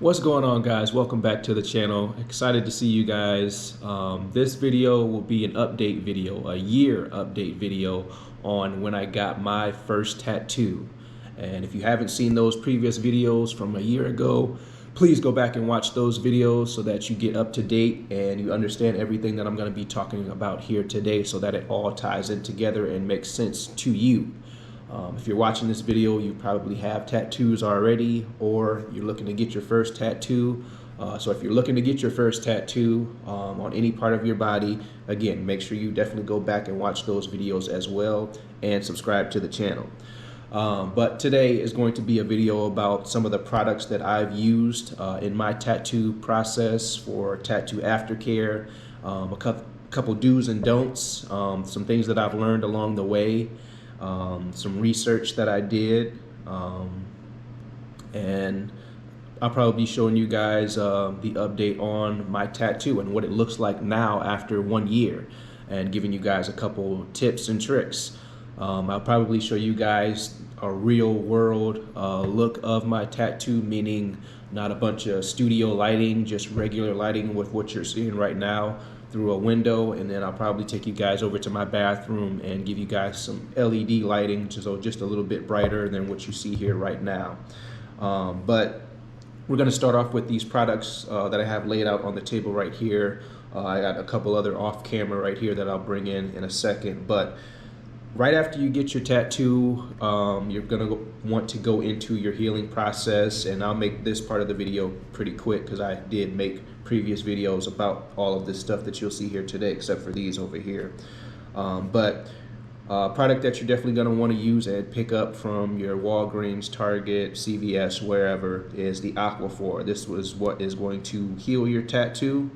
What's going on, guys? Welcome back to the channel. Excited to see you guys. This video will be an update video, a year update video on when I got my first tattoo. And if you haven't seen those previous videos from a year ago, please go back and watch those videos so that you get up to date and you understand everything that I'm going to be talking about here today, so that it all ties in together and makes sense to you. If you're watching this video, you probably have tattoos already, or you're looking to get your first tattoo. So if you're looking to get your first tattoo on any part of your body, again, make sure you definitely go back and watch those videos as well and subscribe to the channel. But today is going to be a video about some of the products that I've used in my tattoo process for tattoo aftercare, a couple do's and don'ts, some things that I've learned along the way, some research that I did, and I'll probably be showing you guys the update on my tattoo and what it looks like now after 1 year, and giving you guys a couple tips and tricks. I'll probably show you guys a real world look of my tattoo, meaning not a bunch of studio lighting, just regular lighting with what you're seeing right now through a window. And then I'll probably take you guys over to my bathroom and give you guys some LED lighting, so just a little bit brighter than what you see here right now. But we're going to start off with these products that I have laid out on the table right here. I got a couple other off camera right here that I'll bring in a second. But right after you get your tattoo, you're gonna want to go into your healing process, and I'll make this part of the video pretty quick because I did make previous videos about all of this stuff that you'll see here today, except for these over here. But product that you're definitely gonna want to use and pick up from your Walgreens, Target, CVS, wherever, is the Aquaphor. This was what is going to heal your tattoo.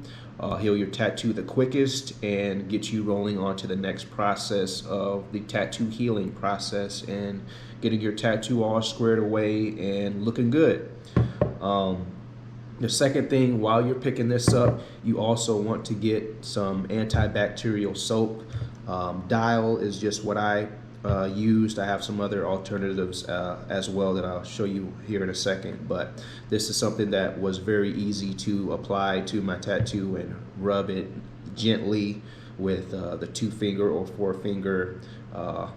Heal your tattoo the quickest and get you rolling on to the next process of the tattoo healing process and getting your tattoo all squared away and looking good. The second thing, while you're picking this up, you also want to get some antibacterial soap. Dial is just what I used. I have some other alternatives as well that I'll show you here in a second, but this is something that was very easy to apply to my tattoo and rub it gently with the 2-finger or 4-finger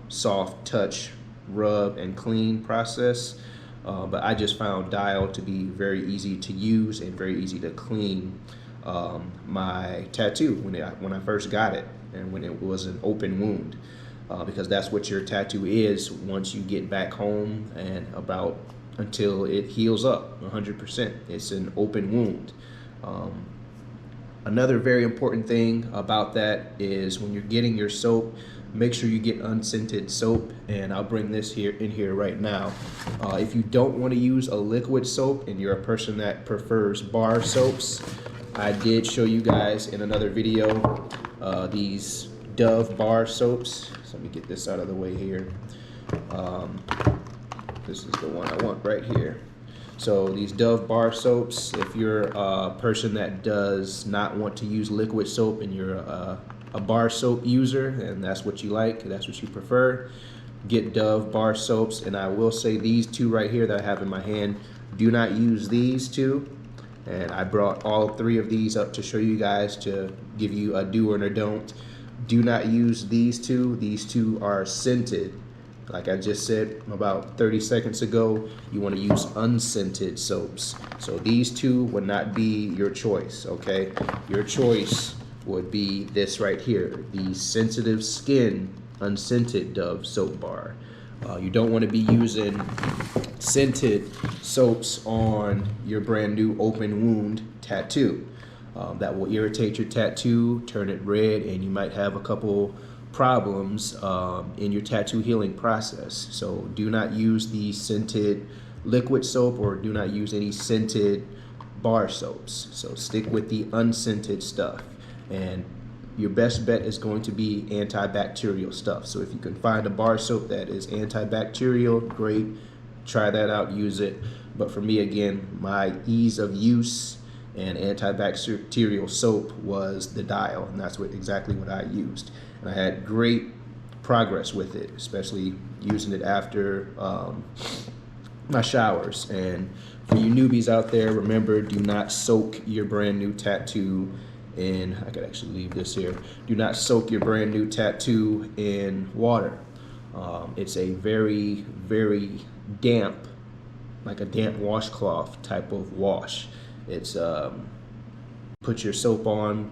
soft touch rub and clean process. But I just found Dial to be very easy to use and very easy to clean my tattoo when I first got it, and when it was an open wound. Because that's what your tattoo is once you get back home and about until it heals up 100%. It's an open wound. Another very important thing about that is when you're getting your soap, make sure you get unscented soap, and I'll bring this in here right now. If you don't want to use a liquid soap and you're a person that prefers bar soaps, I did show you guys in another video these Dove bar soaps. So let me get this out of the way here. This is the one I want right here. So these Dove bar soaps, if you're a person that does not want to use liquid soap and you're a bar soap user and that's what you like, that's what you prefer, get Dove bar soaps. And I will say these two right here that I have in my hand, do not use these two. And I brought all 3 of these up to show you guys, to give you a do or a don't. Do not use these two. These two are scented. Like I just said about 30 seconds ago, you want to use unscented soaps. So these two would not be your choice, okay? Your choice would be this right here, the Sensitive Skin Unscented Dove Soap Bar. You don't want to be using scented soaps on your brand new open wound tattoo. That will irritate your tattoo, turn it red, and you might have a couple problems in your tattoo healing process. So do not use the scented liquid soap, or do not use any scented bar soaps. So stick with the unscented stuff, and your best bet is going to be antibacterial stuff. So if you can find a bar soap that is antibacterial, great, try that out, use it. But for me, again, my ease of use and antibacterial soap was the Dial, and that's exactly what I used. And I had great progress with it, especially using it after my showers. And for you newbies out there, remember, do not soak your brand new tattoo in, I could actually leave this here. Do not soak your brand new tattoo in water. It's a very, very damp, like a damp washcloth type of wash. It's put your soap on,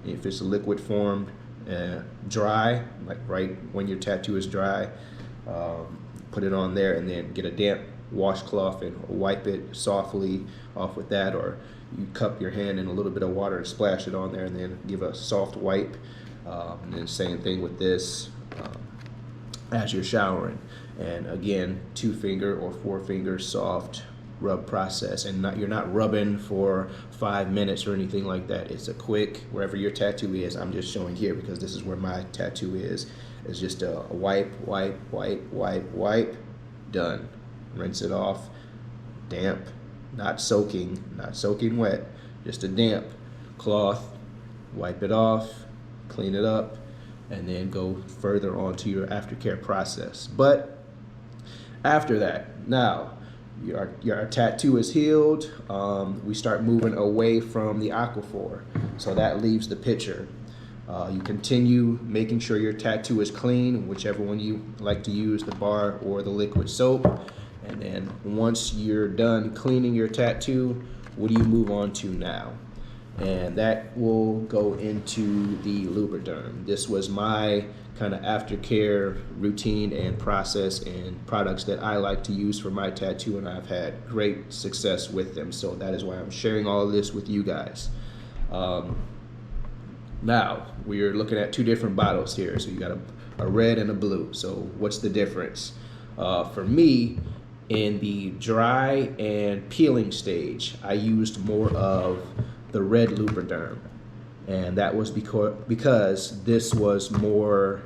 if it's a liquid form, dry, like right when your tattoo is dry, put it on there, and then get a damp washcloth and wipe it softly off with that, or you cup your hand in a little bit of water and splash it on there, and then give a soft wipe. And then same thing with this as you're showering. And again, 2-finger or 4-finger soft rub process, and you're not rubbing for 5 minutes or anything like that. It's a quick, wherever your tattoo is, I'm just showing here because this is where my tattoo is. It's just a wipe, wipe, wipe, wipe, wipe, done. Rinse it off, damp, not soaking wet, just a damp cloth, wipe it off, clean it up, and then go further on to your aftercare process. But after that, now your tattoo is healed, we start moving away from the aquaphor, so that leaves the pitcher. You continue making sure your tattoo is clean, whichever one you like to use, the bar or the liquid soap. And then once you're done cleaning your tattoo, what do you move on to now? And that will go into the Lubriderm. This was my kind of aftercare routine and process and products that I like to use for my tattoo, and I've had great success with them. So that is why I'm sharing all of this with you guys. Now, we are looking at 2 different bottles here. So you got a red and a blue. So what's the difference? For me, in the dry and peeling stage, I used more of the red Lubriderm, and that was because this was more,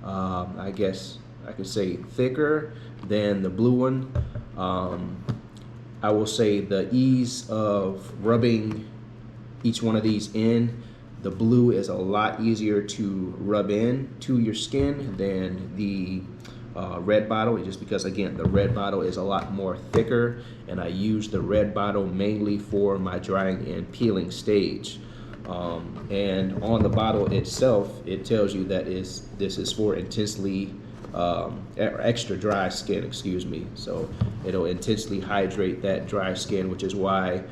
I guess I could say, thicker than the blue one. I will say the ease of rubbing each one of these in, the blue is a lot easier to rub in to your skin than the red bottle, just because, again, the red bottle is a lot more thicker, and I use the red bottle mainly for my drying and peeling stage. And on the bottle itself, it tells you that this is for intensely extra dry skin, excuse me. So it'll intensely hydrate that dry skin, which is why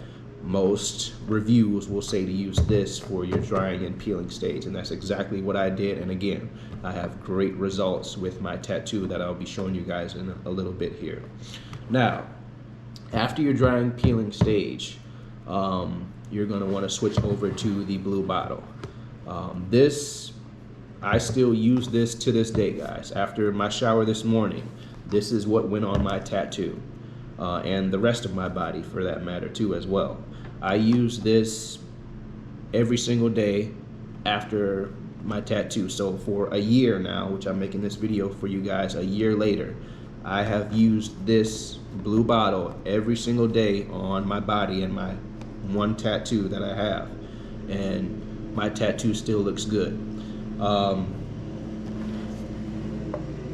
most reviews will say to use this for your drying and peeling stage, and that's exactly what I did. And again, I have great results with my tattoo that I'll be showing you guys in a little bit here. Now, after your drying peeling stage, you're going to want to switch over to the blue bottle. I still use this to this day, guys. After my shower this morning, this is what went on my tattoo, and the rest of my body for that matter too as well. I use this every single day after my tattoo. So for a year now, which I'm making this video for you guys a year later, I have used this blue bottle every single day on my body and my one tattoo that I have, and my tattoo still looks good.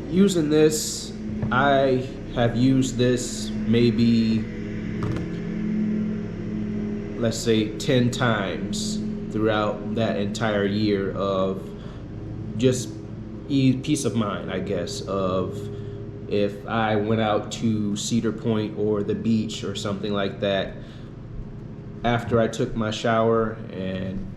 Using this, I have used this maybe, let's say, 10 times throughout that entire year of just peace of mind, I guess, of if I went out to Cedar Point or the beach or something like that, after I took my shower and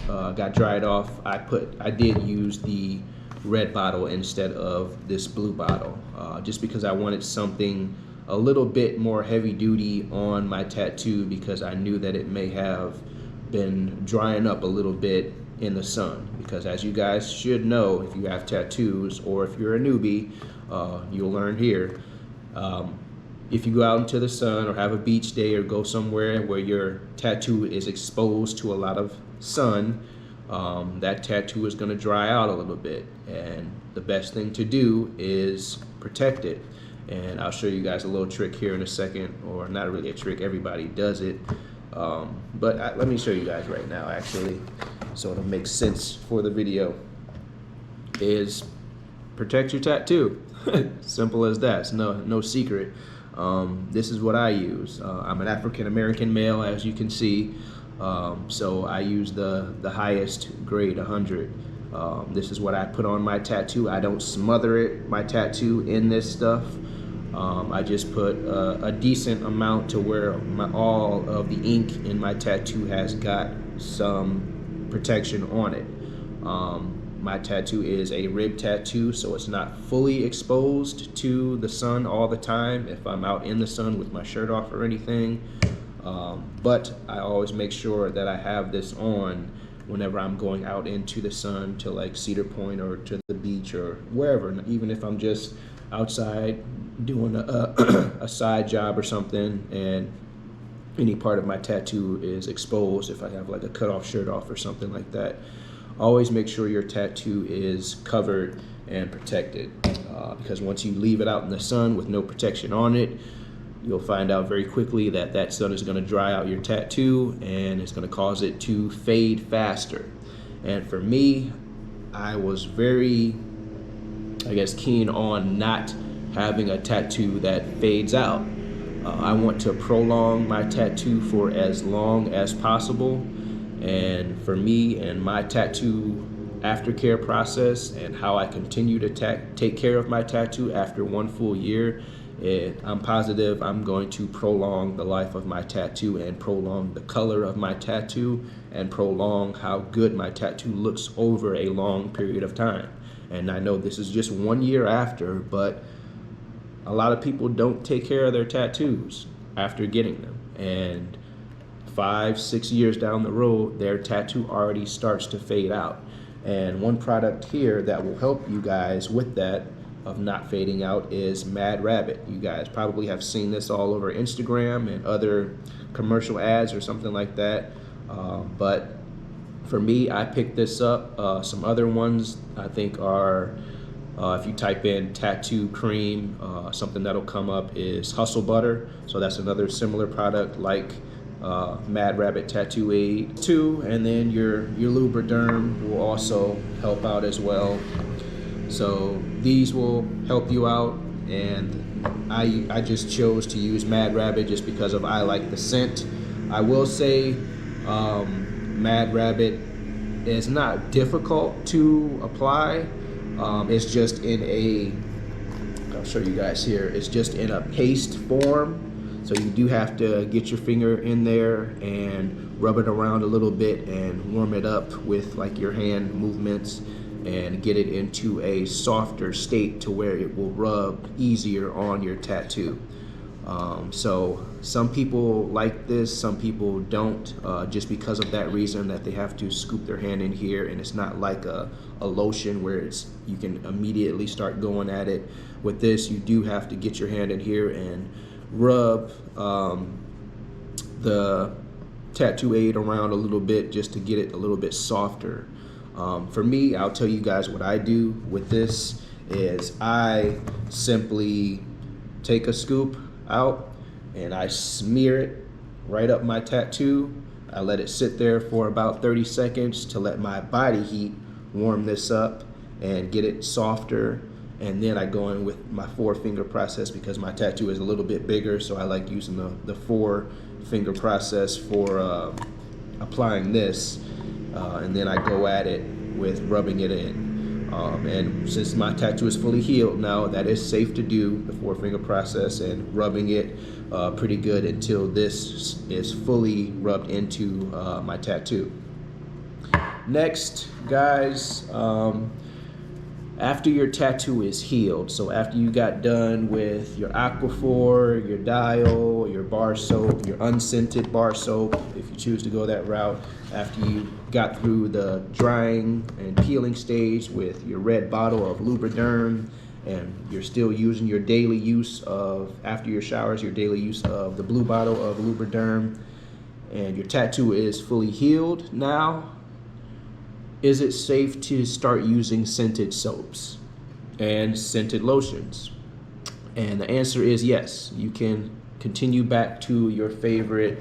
got dried off, I did use the red bottle instead of this blue bottle, just because I wanted something a little bit more heavy duty on my tattoo, because I knew that it may have been drying up a little bit in the sun. Because as you guys should know, if you have tattoos or if you're a newbie, you'll learn here, if you go out into the sun or have a beach day or go somewhere where your tattoo is exposed to a lot of sun, that tattoo is going to dry out a little bit, and the best thing to do is protect it. And I'll show you guys a little trick here in a second, or not really a trick, everybody does it, but let me show you guys right now actually, so it'll make sense for the video. Is protect your tattoo. Simple as that. It's no secret. this is what I use. I'm an African American male, as you can see, so I use the highest grade, 100. This is what I put on my tattoo. I don't smother my tattoo in this stuff. I just put a decent amount to where all of the ink in my tattoo has got some protection on it. My tattoo is a rib tattoo, so it's not fully exposed to the sun all the time if I'm out in the sun with my shirt off or anything. But I always make sure that I have this on whenever I'm going out into the sun to like Cedar Point or to the beach or wherever, even if I'm just outside doing a side job or something and any part of my tattoo is exposed, if I have like a cut off shirt off or something like that. Always make sure your tattoo is covered and protected, because once you leave it out in the sun with no protection on it, you'll find out very quickly that that sun is going to dry out your tattoo and it's going to cause it to fade faster. And for me, I was very, I guess, keen on not having a tattoo that fades out. I want to prolong my tattoo for as long as possible. And for me and my tattoo aftercare process and how I continue to take care of my tattoo after 1 full year, I'm positive I'm going to prolong the life of my tattoo and prolong the color of my tattoo and prolong how good my tattoo looks over a long period of time. And I know this is just 1 year after, but a lot of people don't take care of their tattoos after getting them. And 5-6 years down the road, their tattoo already starts to fade out. And one product here that will help you guys with that of not fading out is Mad Rabbit. You guys probably have seen this all over Instagram and other commercial ads or something like that. But for me, I picked this up. Some other ones I think are, if you type in tattoo cream, something that'll come up is Hustle Butter. So that's another similar product like Mad Rabbit Tattoo Aid 2, and then your Lubriderm will also help out as well. So these will help you out, and I just chose to use Mad Rabbit just because of I like the scent. I will say Mad Rabbit is not difficult to apply. It's just in a, I'll show you guys here, it's just in a paste form. So you do have to get your finger in there and rub it around a little bit and warm it up with like your hand movements and get it into a softer state to where it will rub easier on your tattoo. So some people like this, some people don't, just because of that reason that they have to scoop their hand in here, and it's not like a lotion where you can immediately start going at it. With this, you do have to get your hand in here and rub the tattoo aid around a little bit just to get it a little bit softer. For me, I'll tell you guys what I do with this is I simply take a scoop out and I smear it right up my tattoo. I let it sit there for about 30 seconds to let my body heat warm this up and get it softer. And then I go in with my 4-finger process because my tattoo is a little bit bigger, so I like using the 4-finger process for applying this. And then I go at it with rubbing it in. And since my tattoo is fully healed now, that is safe to do, the 4-finger process, and rubbing it pretty good until this is fully rubbed into my tattoo. Next, guys, after your tattoo is healed, so after you got done with your Aquaphor, your Dial, your bar soap, your unscented bar soap, if you choose to go that route, after you got through the drying and peeling stage with your red bottle of Lubriderm, and you're still using your daily use of, after your showers, your daily use of the blue bottle of Lubriderm, and your tattoo is fully healed now, is it safe to start using scented soaps and scented lotions? And the answer is yes. You can continue back to your favorite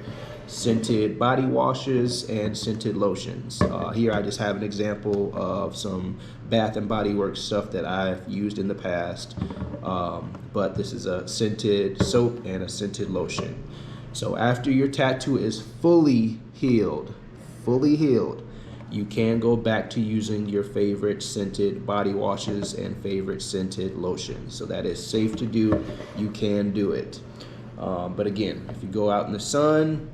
scented body washes and scented lotions. Here I just have an example of some Bath and Body Works stuff that I've used in the past, but this is a scented soap and a scented lotion. So after your tattoo is fully healed, you can go back to using your favorite scented body washes and favorite scented lotions. So that is safe to do. You can do it. But again, if you go out in the sun,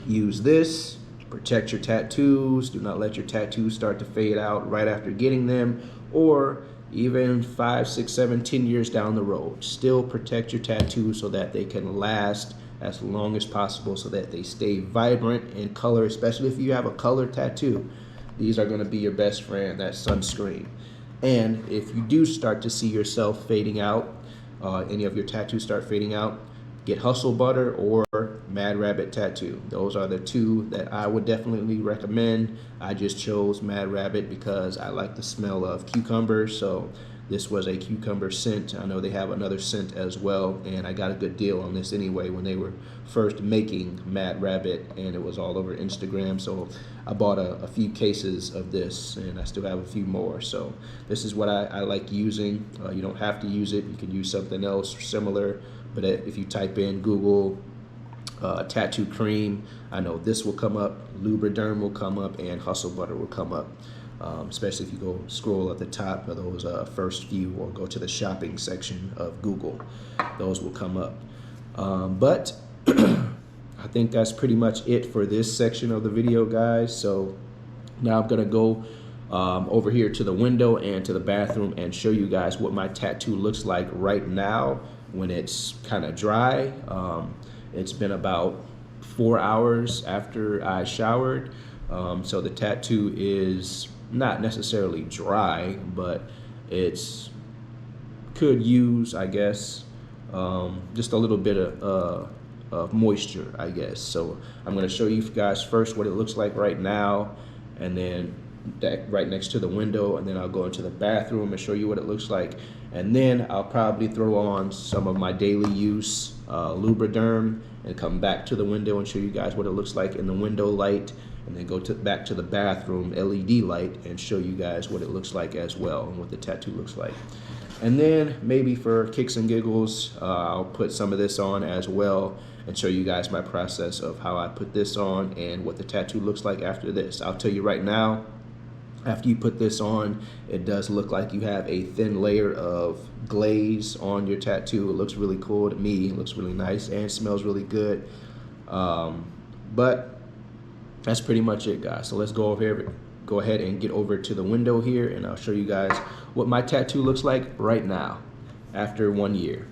use this. Protect your tattoos. Do not let your tattoos start to fade out right after getting them, or even 5, 6, 7, 10 years down the road. Still protect your tattoos so that they can last as long as possible, so that they stay vibrant in color, especially if you have a color tattoo. These are going to be your best friend, that sunscreen. And if you do start to see yourself fading out, any of your tattoos start fading out, get Hustle Butter or Mad Rabbit Tattoo. Those are the two that I would definitely recommend. I just chose Mad Rabbit because I like the smell of cucumber, so this was a cucumber scent. I know they have another scent as well, and I got a good deal on this anyway when they were first making Mad Rabbit, and it was all over Instagram. So I bought a few cases of this, and I still have a few more. So this is what I like using. You don't have to use it. You can use something else similar, but if you type in Google tattoo cream, I know this will come up, Lubriderm will come up, and Hustle Butter will come up. Especially if you go scroll at the top of those first few, or go to the shopping section of Google, those will come up. But I think that's pretty much it for this section of the video, guys. So now I'm gonna go over here to the window and to the bathroom and show you guys what my tattoo looks like right now when it's kind of dry. It's been about 4 hours after I showered, so the tattoo is not necessarily dry, but it's could use, I guess, just a little bit of moisture, I guess. So I'm going to show you guys first what it looks like right now, and then that right next to the window, and then I'll go into the bathroom and show you what it looks like, and then I'll probably throw on some of my daily use Lubriderm and come back to the window and show you guys what it looks like in the window light, and then go back to the bathroom LED light and show you guys what it looks like as well, and what the tattoo looks like. And then maybe for kicks and giggles, I'll put some of this on as well and show you guys my process of how I put this on and what the tattoo looks like after this. I'll tell you right now, after you put this on, it does look like you have a thin layer of glaze on your tattoo. It looks really cool to me. It looks really nice and smells really good. But that's pretty much it, guys. So let's go ahead and get over to the window here, and I'll show you guys what my tattoo looks like right now after 1 year.